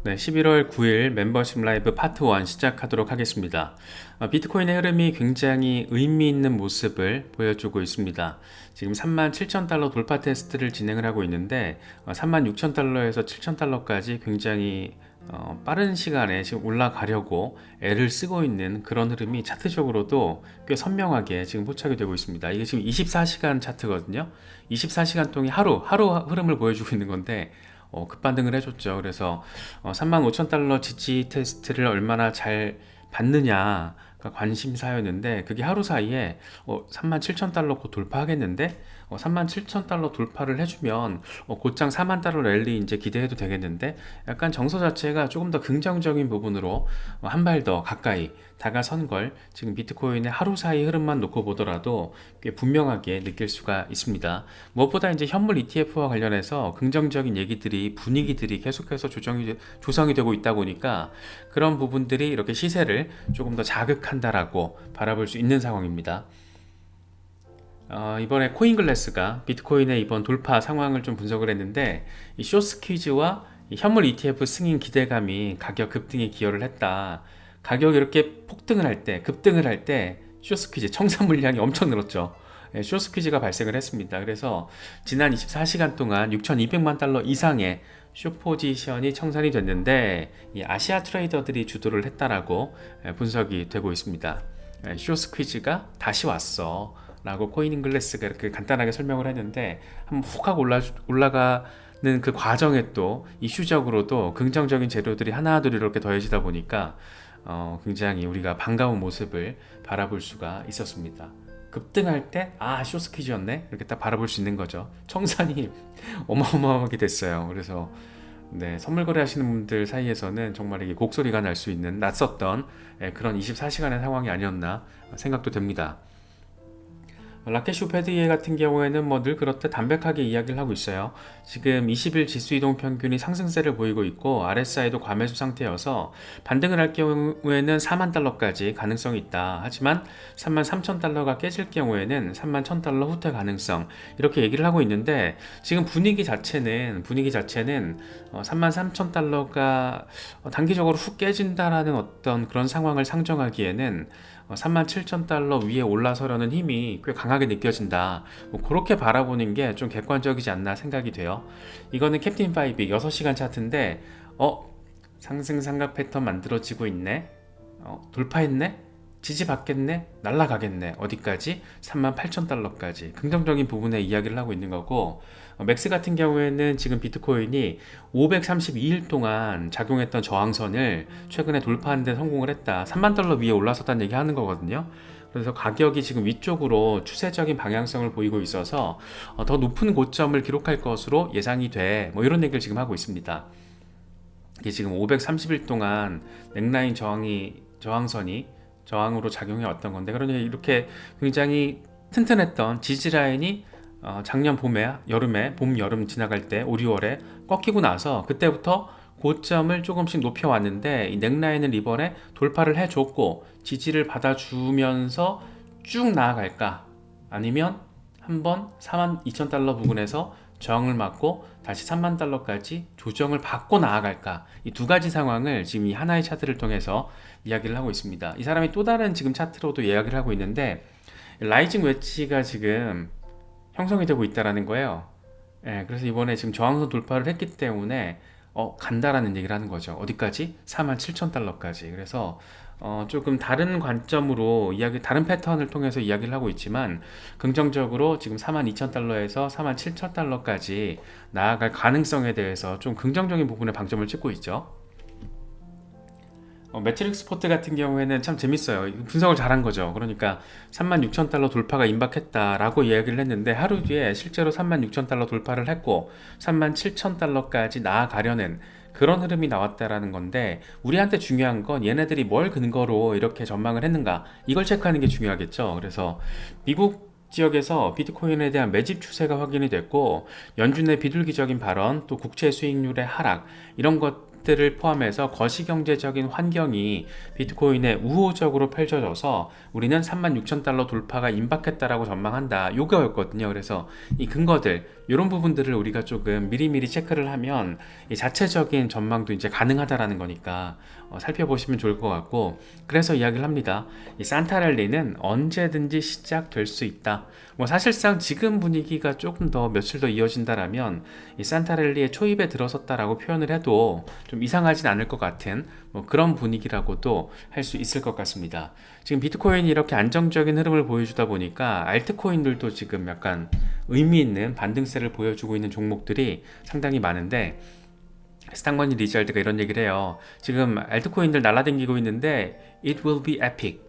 네, 11월 9일 멤버십 라이브 파트 1 시작하도록 하겠습니다. 비트코인의 흐름이 굉장히 의미 있는 모습을 보여주고 있습니다. 지금 37,000달러 돌파 테스트를 진행을 하고 있는데 36,000달러에서 7,000달러까지 굉장히 빠른 시간에 지금 올라가려고 애를 쓰고 있는 그런 흐름이 차트적으로도 꽤 선명하게 지금 포착이 되고 있습니다. 이게 지금 24시간 차트거든요. 24시간 동안 하루 흐름을 보여주고 있는 건데 급반등을 해줬죠. 그래서 35,000달러 지지 테스트를 얼마나 잘 받느냐가 관심사였는데 그게 하루 사이에 37,000달러 곧 돌파하겠는데 37,000달러 돌파를 해주면 곧장 4만 달러 랠리 이제 기대해도 되겠는데 약간 정서 자체가 조금 더 긍정적인 부분으로 한 발 더 가까이 다가선 걸 지금 비트코인의 하루 사이 흐름만 놓고 보더라도 꽤 분명하게 느낄 수가 있습니다. 무엇보다 이제 현물 ETF와 관련해서 긍정적인 얘기들이 분위기들이 계속해서 조성이 되고 있다 보니까 그런 부분들이 이렇게 시세를 조금 더 자극한다라고 바라볼 수 있는 상황입니다. 이번에 코인글래스가 비트코인의 이번 돌파 상황을 좀 분석을 했는데 이 숏스퀴즈와 이 현물 ETF 승인 기대감이 가격 급등에 기여를 했다. 가격이 이렇게 폭등을 할 때, 급등을 할 때 숏스퀴즈 청산 물량이 엄청 늘었죠. 숏스퀴즈가 발생을 했습니다. 그래서 지난 24시간 동안 6,200만 달러 이상의 숏 포지션이 청산이 됐는데 이 아시아 트레이더들이 주도를 했다라고 분석이 되고 있습니다. 숏스퀴즈가 다시 왔어 라고 코인잉글래스가 이렇게 간단하게 설명을 했는데 한번 훅 하고 올라가는 그 과정에 또 이슈적으로도 긍정적인 재료들이 하나둘 이렇게 더해지다 보니까 굉장히 우리가 반가운 모습을 바라볼 수가 있었습니다. 급등할 때 숏스퀴즈였네 이렇게 딱 바라볼 수 있는 거죠. 청산이 어마어마하게 됐어요. 그래서 네, 선물 거래하시는 분들 사이에서는 정말 이게 곡소리가 날 수 있는 낯섰던 그런 24시간의 상황이 아니었나 생각도 됩니다. 라켓슈 패드예 같은 경우에는 뭐 늘 그렇듯 담백하게 이야기를 하고 있어요. 지금 20일 지수 이동 평균이 상승세를 보이고 있고 RSI도 과매수 상태여서 반등을 할 경우에는 4만 달러까지 가능성이 있다. 하지만 3만 3천 달러가 깨질 경우에는 3만 1천 달러 후퇴 가능성 이렇게 얘기를 하고 있는데 지금 분위기 자체는 3만 3천 달러가 단기적으로 훅 깨진다라는 어떤 그런 상황을 상정하기에는 37,000달러 위에 올라서려는 힘이 꽤 강하게 느껴진다. 뭐 그렇게 바라보는 게 좀 객관적이지 않나 생각이 돼요. 이거는 캡틴 5 6시간 차트인데 상승 삼각 패턴 만들어지고 있네. 돌파했네. 지지받겠네. 날아가겠네. 어디까지? 38,000달러까지 긍정적인 부분에 이야기를 하고 있는 거고 맥스 같은 경우에는 지금 비트코인이 532일 동안 작용했던 저항선을 최근에 돌파하는 데 성공을 했다. 3만 달러 위에 올라섰다는 얘기 하는 거거든요. 그래서 가격이 지금 위쪽으로 추세적인 방향성을 보이고 있어서 더 높은 고점을 기록할 것으로 예상이 돼. 뭐 이런 얘기를 지금 하고 있습니다. 이게 지금 530일 동안 넥라인 저항선이 저항으로 작용해 왔던 건데 그러니 이렇게 굉장히 튼튼했던 지지라인이 작년 여름에 봄 여름 지나갈 때 5, 6월에 꺾이고 나서 그때부터 고점을 조금씩 높여왔는데 이 넥라인을 이번에 돌파를 해줬고 지지를 받아주면서 쭉 나아갈까 아니면 한번 42,000달러 부근에서 저항을 맞고 다시 3만 달러까지 조정을 받고 나아갈까 이 두 가지 상황을 지금 이 하나의 차트를 통해서 이야기를 하고 있습니다. 이 사람이 또 다른 지금 차트로도 이야기를 하고 있는데 라이징 웨지가 지금 형성이 되고 있다라는 거예요. 그래서 이번에 지금 저항선 돌파를 했기 때문에 간다라는 얘기를 하는 거죠. 어디까지? 47,000달러까지. 그래서 조금 다른 관점으로 다른 패턴을 통해서 이야기를 하고 있지만 긍정적으로 지금 42,000달러에서 47,000달러까지 나아갈 가능성에 대해서 좀 긍정적인 부분에 방점을 찍고 있죠. 매트릭스 포트 같은 경우에는 참 재밌어요. 분석을 잘한 거죠. 그러니까 36,000달러 돌파가 임박했다라고 이야기를 했는데 하루 뒤에 실제로 36,000달러 돌파를 했고 37,000달러까지 나아가려는 그런 흐름이 나왔다라는 건데 우리한테 중요한 건 얘네들이 뭘 근거로 이렇게 전망을 했는가 이걸 체크하는 게 중요하겠죠. 그래서 미국 지역에서 비트코인에 대한 매집 추세가 확인이 됐고 연준의 비둘기적인 발언 또 국채 수익률의 하락 이런 것들을 포함해서 거시경제적인 환경이 비트코인에 우호적으로 펼쳐져서 우리는 36,000달러 돌파가 임박했다라고 전망한다. 요거였거든요. 그래서 이 근거들 이런 부분들을 우리가 조금 미리미리 체크를 하면 이 자체적인 전망도 이제 가능하다라는 거니까 살펴보시면 좋을 것 같고, 그래서 이야기를 합니다. 이 산타랠리는 언제든지 시작될 수 있다. 뭐 사실상 지금 분위기가 조금 더 며칠 더 이어진다라면 이 산타랠리의 초입에 들어섰다라고 표현을 해도 좀 이상하진 않을 것 같은 뭐 그런 분위기라고도 할 수 있을 것 같습니다. 지금 비트코인이 이렇게 안정적인 흐름을 보여주다 보니까 알트코인들도 지금 약간 의미 있는 반등세를 보여주고 있는 종목들이 상당히 많은데, 스탕머니 리잘드가 이런 얘기를 해요. 지금 알트코인들 날라다니고 있는데 it will be epic.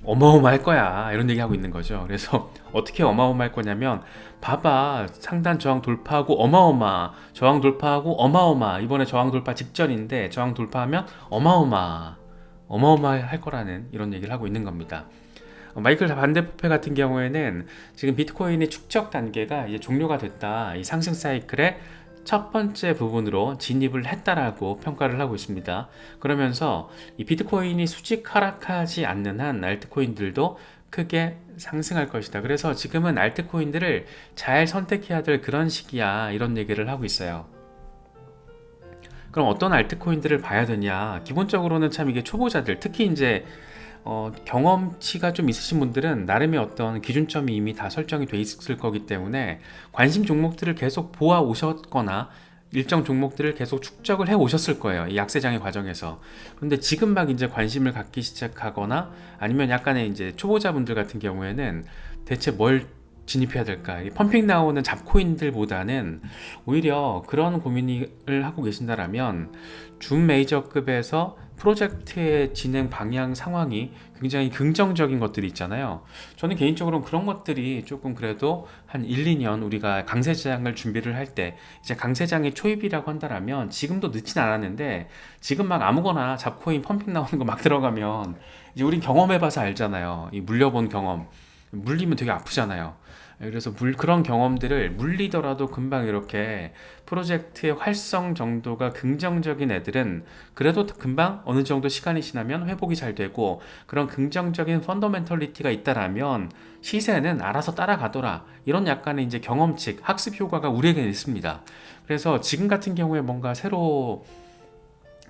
어마어마할 거야, 이런 얘기 하고 있는 거죠. 그래서 어떻게 어마어마할 거냐면, 봐봐, 상단 저항 돌파하고 어마어마, 저항 돌파하고 어마어마, 이번에 저항 돌파 직전인데 저항 돌파하면 어마어마할 거라는 이런 얘기를 하고 있는 겁니다. 마이클 반데포페 같은 경우에는 지금 비트코인의 축적 단계가 이제 종료가 됐다, 이 상승 사이클의 첫 번째 부분으로 진입을 했다라고 평가를 하고 있습니다. 그러면서 이 비트코인이 수직 하락하지 않는 한 알트코인들도 크게 상승할 것이다. 그래서 지금은 알트코인들을 잘 선택해야 될 그런 시기야, 이런 얘기를 하고 있어요. 그럼 어떤 알트코인들을 봐야 되냐? 기본적으로는 참 이게 초보자들, 특히 이제 경험치가 좀 있으신 분들은 나름의 어떤 기준점이 이미 다 설정이 돼 있을 거기 때문에 관심 종목들을 계속 보아 오셨거나 일정 종목들을 계속 축적을 해 오셨을 거예요, 이 약세장의 과정에서. 그런데 지금 막 이제 관심을 갖기 시작하거나 아니면 약간의 이제 초보자분들 같은 경우에는 대체 뭘 진입해야 될까, 이 펌핑 나오는 잡코인들보다는 오히려 그런 고민을 하고 계신다라면 준 메이저급에서 프로젝트의 진행 방향 상황이 굉장히 긍정적인 것들이 있잖아요. 저는 개인적으로 그런 것들이 조금 그래도 한 1, 2년 우리가 강세장을 준비를 할 때, 이제 강세장의 초입이라고 한다라면 지금도 늦진 않았는데, 지금 막 아무거나 잡코인 펌핑 나오는 거 막 들어가면 이제 우린 경험해봐서 알잖아요. 이 물려본 경험, 물리면 되게 아프잖아요. 그래서 그런 경험들을 물리더라도 금방 이렇게 프로젝트의 활성 정도가 긍정적인 애들은 그래도 금방 어느 정도 시간이 지나면 회복이 잘 되고, 그런 긍정적인 펀더멘털리티가 있다라면 시세는 알아서 따라가더라, 이런 약간의 이제 경험칙, 학습 효과가 우리에게 있습니다. 그래서 지금 같은 경우에 뭔가 새로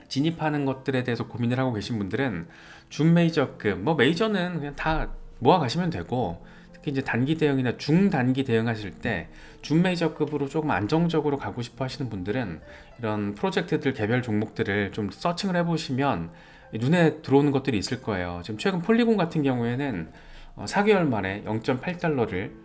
진입하는 것들에 대해서 고민을 하고 계신 분들은 준 메이저급, 뭐 메이저는 그냥 다 모아 가시면 되고, 특히 이제 단기 대응이나 중단기 대응하실 때 준 메이저급으로 조금 안정적으로 가고 싶어 하시는 분들은 이런 프로젝트들 개별 종목들을 좀 서칭을 해보시면 눈에 들어오는 것들이 있을 거예요. 지금 최근 폴리곤 같은 경우에는 4개월 만에 0.8달러를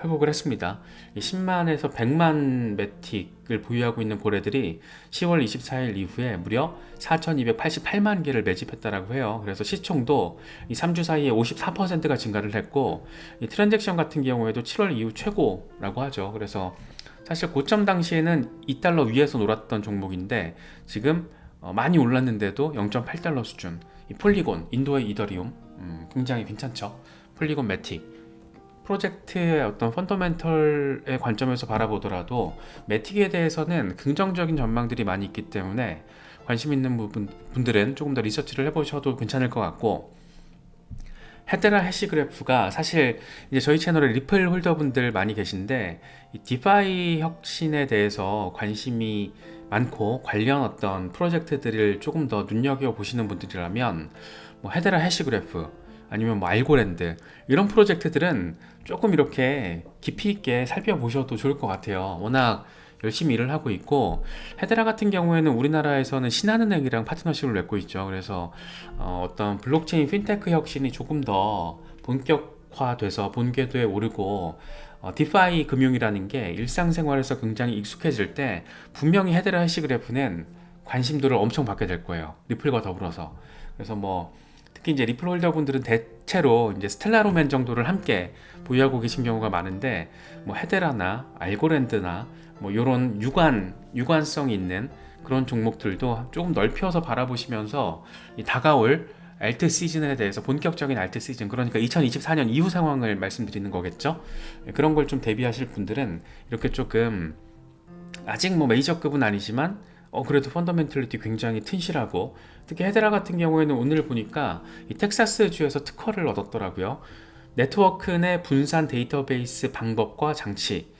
회복을 했습니다. 10만에서 100만 매틱을 보유하고 있는 고래들이 10월 24일 이후에 무려 4,288만 개를 매집했다라고 해요. 그래서 시총도 이 3주 사이에 54%가 증가를 했고, 이 트랜잭션 같은 경우에도 7월 이후 최고라고 하죠. 그래서 사실 고점 당시에는 2달러 위에서 놀았던 종목인데 지금 많이 올랐는데도 0.8달러 수준. 이 폴리곤, 인도의 이더리움, 굉장히 괜찮죠. 폴리곤 매틱. 프로젝트의 어떤 펀더멘털의 관점에서 바라보더라도 매틱에 대해서는 긍정적인 전망들이 많이 있기 때문에 관심 있는 분들은 조금 더 리서치를 해보셔도 괜찮을 것 같고, 헤테라 해시 그래프가 사실 이제 저희 채널에 리플 홀더분들 많이 계신데, 이 디파이 혁신에 대해서 관심이 많고 관련 어떤 프로젝트들을 조금 더 눈여겨 보시는 분들이라면 뭐 헤테라 해시 그래프 아니면 뭐 알고랜드, 이런 프로젝트들은 조금 이렇게 깊이 있게 살펴보셔도 좋을 것 같아요. 워낙 열심히 일을 하고 있고, 헤드라 같은 경우에는 우리나라에서는 신한은행이랑 파트너십을 맺고 있죠. 그래서 어떤 블록체인 핀테크 혁신이 조금 더 본격화돼서 본궤도에 오르고, 디파이 금융이라는 게 일상생활에서 굉장히 익숙해질 때 분명히 헤드라 해시그래프는 관심도를 엄청 받게 될 거예요, 리플과 더불어서. 그래서 뭐 특히 이제 리플 홀더분들은 대체로 이제 스텔라로맨 정도를 함께 보유하고 계신 경우가 많은데, 뭐 헤데라나 알고랜드나 뭐 이런 유관성이 있는 그런 종목들도 조금 넓혀서 바라보시면서 이 다가올 알트 시즌에 대해서, 본격적인 알트 시즌, 그러니까 2024년 이후 상황을 말씀드리는 거겠죠. 그런 걸 좀 대비하실 분들은 이렇게 조금 아직 뭐 메이저급은 아니지만 그래도 펀더멘털리티 굉장히 튼실하고, 특히 헤드라 같은 경우에는 오늘 보니까 이 텍사스 주에서 특허를 얻었더라고요. 네트워크 내 분산 데이터베이스 방법과 장치,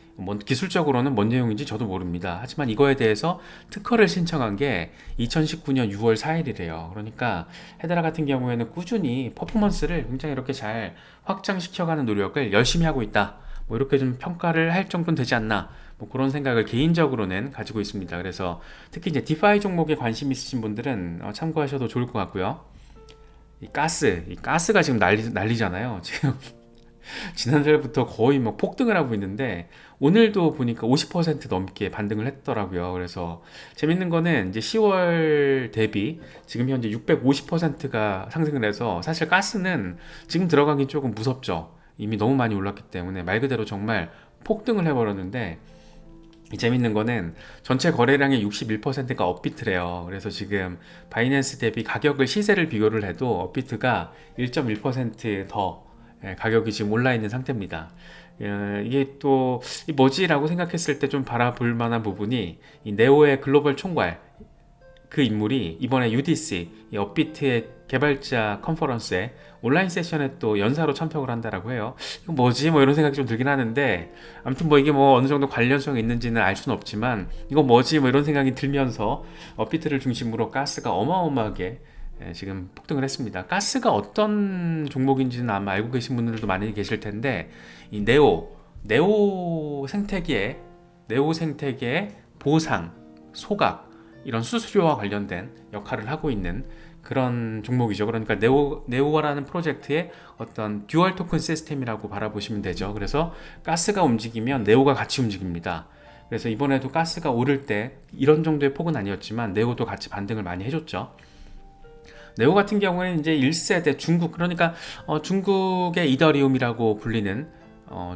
기술적으로는 뭔 내용인지 저도 모릅니다. 하지만 이거에 대해서 특허를 신청한 게 2019년 6월 4일이래요. 그러니까 헤드라 같은 경우에는 꾸준히 퍼포먼스를 굉장히 이렇게 잘 확장시켜가는 노력을 열심히 하고 있다. 뭐 이렇게 좀 평가를 할 정도는 되지 않나. 뭐 그런 생각을 개인적으로는 가지고 있습니다. 그래서 특히 이제 디파이 종목에 관심 있으신 분들은 참고하셔도 좋을 것 같고요. 이 가스가 지금 난리잖아요. 지금 지난달부터 거의 막 폭등을 하고 있는데 오늘도 보니까 50% 넘게 반등을 했더라고요. 그래서 재밌는 거는 이제 10월 대비 지금 현재 650%가 상승을 해서 사실 가스는 지금 들어가긴 조금 무섭죠. 이미 너무 많이 올랐기 때문에 말 그대로 정말 폭등을 해버렸는데 재밌는 거는 전체 거래량의 61%가 업비트래요. 그래서 지금 바이낸스 대비 가격을 시세를 비교를 해도 업비트가 1.1%더 가격이 지금 올라 있는 상태입니다. 이게 또 뭐지라고 생각했을 때 좀 바라볼 만한 부분이 이 네오의 글로벌 총괄 그 인물이 이번에 UDC 이 업비트의 개발자 컨퍼런스에 온라인 세션에 또 연사로 참석을 한다라고 해요. 이거 뭐지? 뭐 이런 생각이 좀 들긴 하는데 아무튼 뭐 이게 뭐 어느 정도 관련성이 있는지는 알 수는 없지만 이거 뭐지? 뭐 이런 생각이 들면서 업비트를 중심으로 가스가 어마어마하게 지금 폭등을 했습니다. 가스가 어떤 종목인지는 아마 알고 계신 분들도 많이 계실 텐데 이 네오 생태계의 보상, 소각 이런 수수료와 관련된 역할을 하고 있는 그런 종목이죠. 그러니까 네오라는 프로젝트의 어떤 듀얼 토큰 시스템이라고 바라보시면 되죠. 그래서 가스가 움직이면 네오가 같이 움직입니다. 그래서 이번에도 가스가 오를 때 이런 정도의 폭은 아니었지만 네오도 같이 반등을 많이 해줬죠. 네오 같은 경우에는 이제 1세대 중국, 그러니까 중국의 이더리움이라고 불리는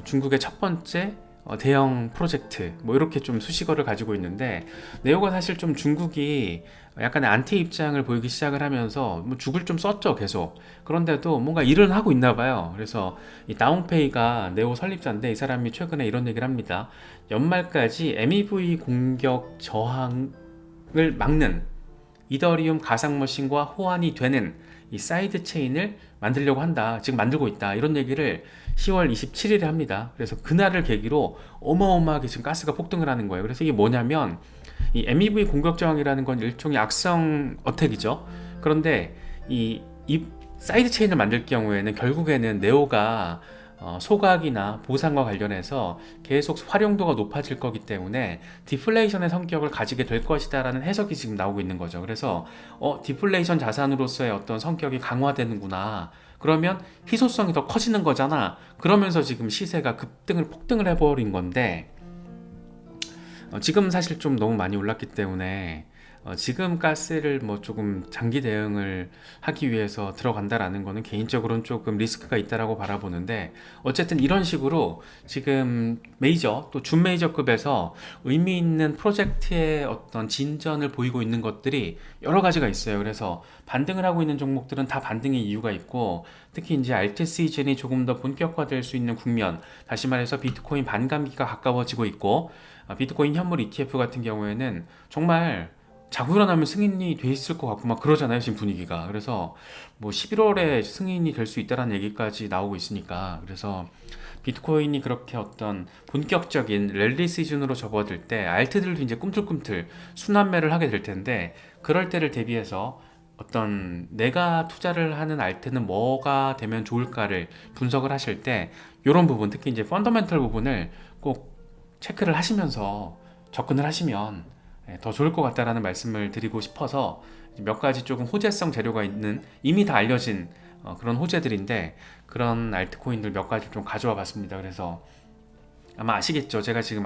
중국의 첫 번째 대형 프로젝트 뭐 이렇게 좀 수식어를 가지고 있는데 네오가 사실 좀 중국이 약간의 안티 입장을 보이기 시작을 하면서 뭐 죽을 좀 썼죠 계속. 그런데도 뭔가 일은 하고 있나 봐요. 그래서 이 다운페이가 네오 설립자인데 이 사람이 최근에 이런 얘기를 합니다. 연말까지 MEV 공격 저항을 막는 이더리움 가상머신과 호환이 되는 이 사이드 체인을 만들려고 한다. 지금 만들고 있다. 이런 얘기를 10월 27일에 합니다. 그래서 그날을 계기로 어마어마하게 지금 가스가 폭등을 하는 거예요. 그래서 이게 뭐냐면 이 MEV 공격 저항이라는 건 일종의 악성 어택이죠. 그런데 이 사이드 체인을 만들 경우에는 결국에는 네오가 소각이나 보상과 관련해서 계속 활용도가 높아질 거기 때문에 디플레이션의 성격을 가지게 될 것이다 라는 해석이 지금 나오고 있는 거죠. 그래서 디플레이션 자산으로서의 어떤 성격이 강화되는구나, 그러면 희소성이 더 커지는 거잖아, 그러면서 지금 시세가 폭등을 해버린 건데 지금 사실 좀 너무 많이 올랐기 때문에 지금 가스를 뭐 조금 장기 대응을 하기 위해서 들어간다라는 거는 개인적으로는 조금 리스크가 있다라고 바라보는데, 어쨌든 이런 식으로 지금 메이저 또 준메이저급에서 의미 있는 프로젝트의 어떤 진전을 보이고 있는 것들이 여러 가지가 있어요. 그래서 반등을 하고 있는 종목들은 다 반등의 이유가 있고, 특히 이제 알트 시즌이 조금 더 본격화될 수 있는 국면, 다시 말해서 비트코인 반감기가 가까워지고 있고, 비트코인 현물 ETF 같은 경우에는 정말 자고 일어나면 승인이 돼 있을 것 같고 막 그러잖아요 지금 분위기가. 그래서 뭐 11월에 승인이 될 수 있다는 얘기까지 나오고 있으니까, 그래서 비트코인이 그렇게 어떤 본격적인 랠리 시즌으로 접어들 때 알트들도 이제 꿈틀꿈틀 순환매를 하게 될 텐데, 그럴 때를 대비해서 어떤 내가 투자를 하는 알트는 뭐가 되면 좋을까를 분석을 하실 때 이런 부분, 특히 이제 펀더멘털 부분을 꼭 체크를 하시면서 접근을 하시면 더 좋을 것 같다라는 말씀을 드리고 싶어서 몇 가지 조금 호재성 재료가 있는, 이미 다 알려진 그런 호재들인데 그런 알트코인들 몇 가지 좀 가져와 봤습니다. 그래서 아마 아시겠죠? 제가 지금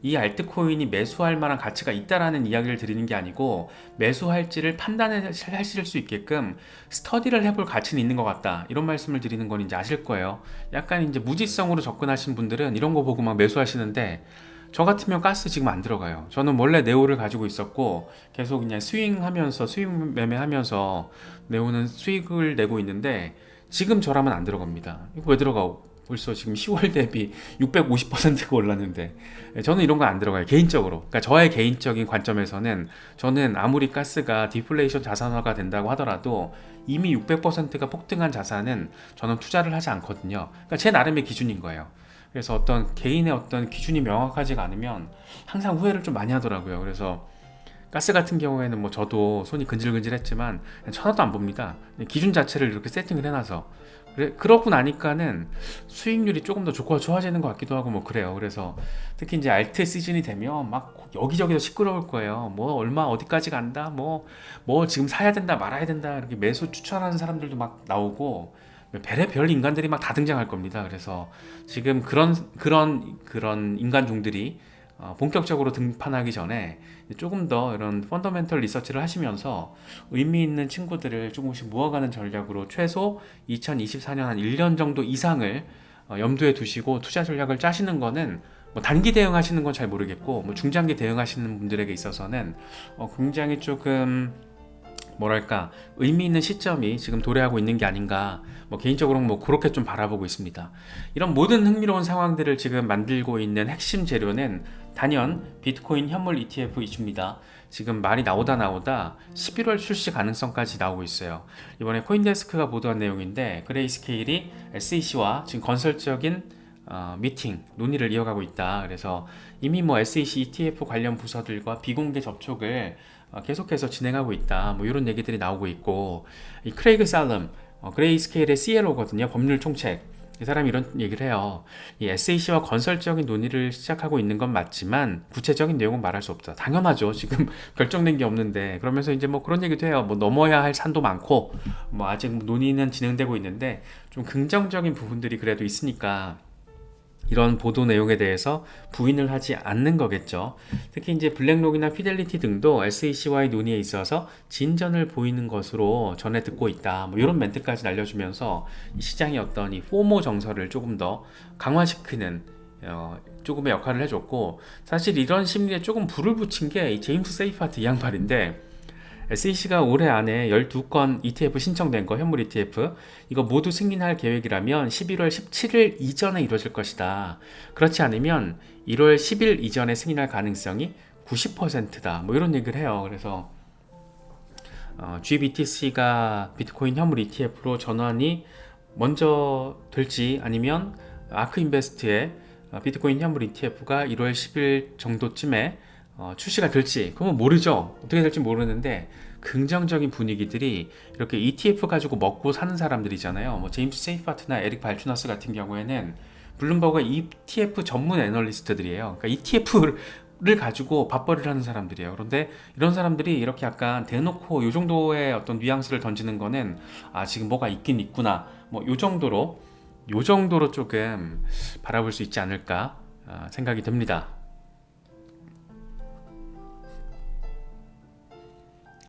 이 알트코인이 매수할 만한 가치가 있다라는 이야기를 드리는 게 아니고, 매수할지를 판단하실 수 있게끔 스터디를 해볼 가치는 있는 것 같다, 이런 말씀을 드리는 건 이제 아실 거예요. 약간 이제 무지성으로 접근하신 분들은 이런 거 보고 막 매수하시는데, 저 같으면 가스 지금 안 들어가요. 저는 원래 네오를 가지고 있었고 계속 그냥 수익 매매하면서 네오는 수익을 내고 있는데 지금 저라면 안 들어갑니다. 이거 왜 들어가? 벌써 지금 10월 대비 650%가 올랐는데 저는 이런 거 안 들어가요 개인적으로. 그러니까 저의 개인적인 관점에서는 저는 아무리 가스가 디플레이션 자산화가 된다고 하더라도 이미 600%가 폭등한 자산은 저는 투자를 하지 않거든요. 그러니까 제 나름의 기준인 거예요. 그래서 어떤 개인의 어떤 기준이 명확하지가 않으면 항상 후회를 좀 많이 하더라고요. 그래서 가스 같은 경우에는 뭐 저도 손이 근질근질했지만 그냥 쳐다도 안 봅니다. 기준 자체를 이렇게 세팅을 해놔서 그러고 나니까는 수익률이 조금 더 좋아지는 것 같기도 하고 뭐 그래요. 그래서 특히 이제 알트 시즌이 되면 막 여기저기서 시끄러울 거예요. 뭐 얼마 어디까지 간다, 뭐 지금 사야 된다 말아야 된다 이렇게 매수 추천하는 사람들도 막 나오고 별의별 인간들이 막 다 등장할 겁니다. 그래서 지금 그런 인간종들이 본격적으로 등판하기 전에 조금 더 이런 펀더멘털 리서치를 하시면서 의미 있는 친구들을 조금씩 모아가는 전략으로 최소 2024년 한 1년 정도 이상을 염두에 두시고 투자 전략을 짜시는 거는 뭐 단기 대응하시는 건 잘 모르겠고 뭐 중장기 대응하시는 분들에게 있어서는 굉장히 조금 뭐랄까 의미 있는 시점이 지금 도래하고 있는 게 아닌가 뭐 개인적으로는 뭐 그렇게 좀 바라보고 있습니다. 이런 모든 흥미로운 상황들을 지금 만들고 있는 핵심 재료는 단연 비트코인 현물 ETF 이슈입니다. 지금 말이 나오다 11월 출시 가능성까지 나오고 있어요. 이번에 코인데스크가 보도한 내용인데 그레이스케일이 SEC와 지금 건설적인 미팅, 논의를 이어가고 있다. 그래서 이미 뭐 SEC ETF 관련 부서들과 비공개 접촉을 계속해서 진행하고 있다. 뭐 이런 얘기들이 나오고 있고 이 크레이그 살럼, 그레이스케일의 CLO거든요. 법률 총책. 이 사람이 이런 얘기를 해요. 이 SEC와 건설적인 논의를 시작하고 있는 건 맞지만 구체적인 내용은 말할 수 없다. 당연하죠. 지금 결정된 게 없는데 그러면서 이제 뭐 그런 얘기도 해요. 뭐 넘어야 할 산도 많고 뭐 아직 논의는 진행되고 있는데 좀 긍정적인 부분들이 그래도 있으니까 이런 보도 내용에 대해서 부인을 하지 않는 거겠죠. 특히 이제 블랙록이나 피델리티 등도 SEC와의 논의에 있어서 진전을 보이는 것으로 전해 듣고 있다. 뭐 이런 멘트까지 날려주면서 시장의 어떤 이 포모 정서를 조금 더 강화시키는 조금의 역할을 해줬고 사실 이런 심리에 조금 불을 붙인 게 이 제임스 세이파트 이 양반인데 SEC가 올해 안에 12건 ETF 신청된 거 현물 ETF 이거 모두 승인할 계획이라면 11월 17일 이전에 이루어질 것이다. 그렇지 않으면 1월 10일 이전에 승인할 가능성이 90%다. 뭐 이런 얘기를 해요. 그래서 GBTC가 비트코인 현물 ETF로 전환이 먼저 될지 아니면 아크인베스트의 비트코인 현물 ETF가 1월 10일 정도쯤에 출시가 될지 그건 모르죠. 어떻게 될지 모르는데 긍정적인 분위기들이 이렇게 ETF 가지고 먹고 사는 사람들이잖아요. 뭐 제임스 세이파트나 에릭 발추나스 같은 경우에는 블룸버그 ETF 전문 애널리스트들이에요. 그러니까 ETF를 가지고 밥벌이를 하는 사람들이에요. 그런데 이런 사람들이 이렇게 약간 대놓고 이 정도의 어떤 뉘앙스를 던지는 거는 지금 뭐가 있긴 있구나. 뭐 요 정도로 조금 바라볼 수 있지 않을까 생각이 듭니다.